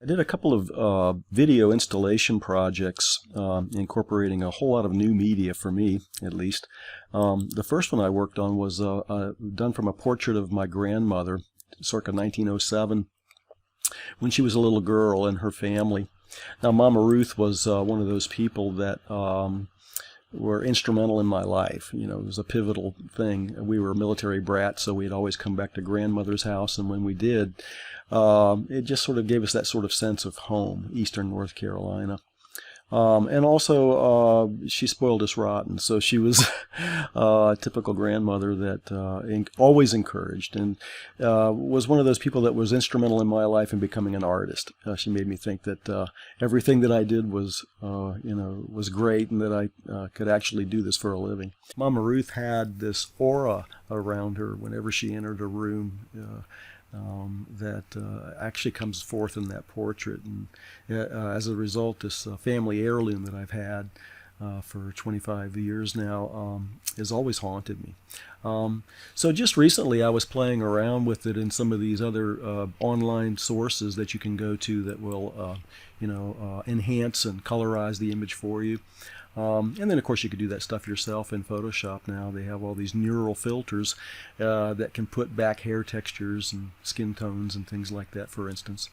I did a couple of video installation projects incorporating a whole lot of new media for me, at least. The first one I worked on was done from a portrait of my grandmother, circa 1907, when she was a little girl and her family. Now, Mama Ruth was one of those people that were instrumental in my life. You know, it was a pivotal thing. We were military brats, so we'd always come back to grandmother's house, and when we did, it just sort of gave us that sort of sense of home, Eastern North Carolina. And also, she spoiled us rotten, so she was a typical grandmother that always encouraged, and was one of those people that was instrumental in my life in becoming an artist. She made me think that everything that I did was, was great, and that I could actually do this for a living. Mama Ruth had this aura around her whenever she entered a room. That actually comes forth in that portrait, and as a result, this family heirloom that I've had for 25 years now has always haunted me. So just recently I was playing around with it in some of these other online sources that you can go to that will enhance and colorize the image for you. And then, of course, you could do that stuff yourself in Photoshop now. They have all these neural filters that can put back hair textures and skin tones and things like that, for instance.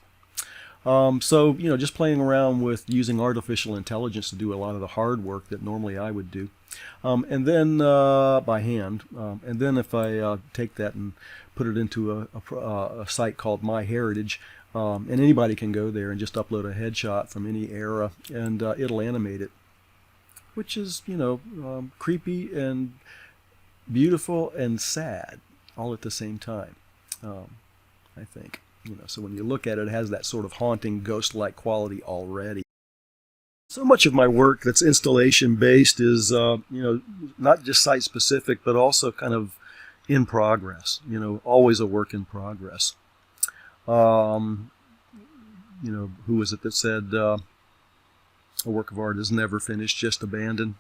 So, just playing around with using artificial intelligence to do a lot of the hard work that normally I would do. And then by hand. And then if I take that and put it into a site called MyHeritage, and anybody can go there and just upload a headshot from any era, and it'll animate it, which is, creepy and beautiful and sad all at the same time, I think. So when you look at it, it has that sort of haunting, ghost-like quality already. So much of my work that's installation-based is, not just site-specific, but also kind of in progress, always a work in progress. Who was it that said, a work of art is never finished, just abandoned?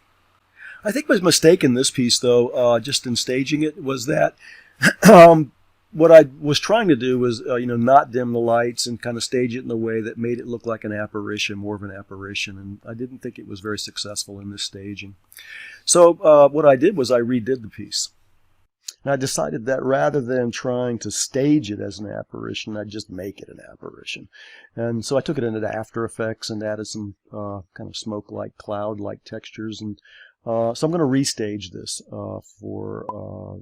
I think my mistake in this piece, though, just in staging it, was that what I was trying to do was, not dim the lights and kind of stage it in a way that made it look like an apparition, more of an apparition, and I didn't think it was very successful in this staging. So what I did was I redid the piece. And I decided that rather than trying to stage it as an apparition, I'd just make it an apparition. And so I took it into After Effects and added some kind of smoke-like, cloud-like textures. And so I'm going to restage this for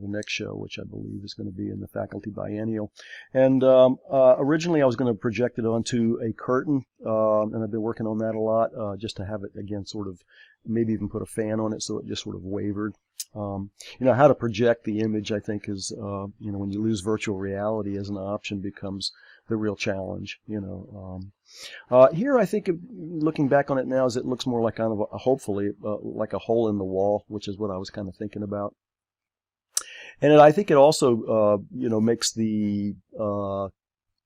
the next show, which I believe is going to be in the Faculty Biennial. And originally I was going to project it onto a curtain, and I've been working on that a lot, just to have it, again, sort of, maybe even put a fan on it so it just sort of wavered. How to project the image, I think, is, when you lose virtual reality as an option, becomes the real challenge. Here, I think, looking back on it now, is it looks more like kind of hopefully like a hole in the wall, which is what I was kind of thinking about. And I think it also, makes the,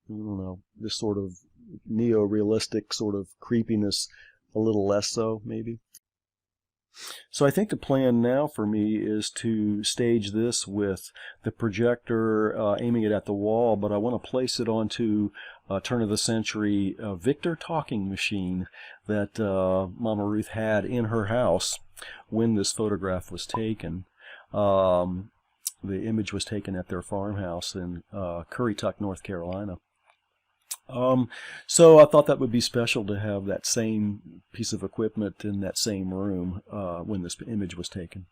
this sort of neo-realistic sort of creepiness a little less so, maybe. So I think the plan now for me is to stage this with the projector aiming it at the wall, but I want to place it onto a turn-of-the-century Victor talking machine that Mama Ruth had in her house when this photograph was taken. The image was taken at their farmhouse in Currituck, North Carolina. So I thought that would be special to have that same piece of equipment in that same room when this image was taken.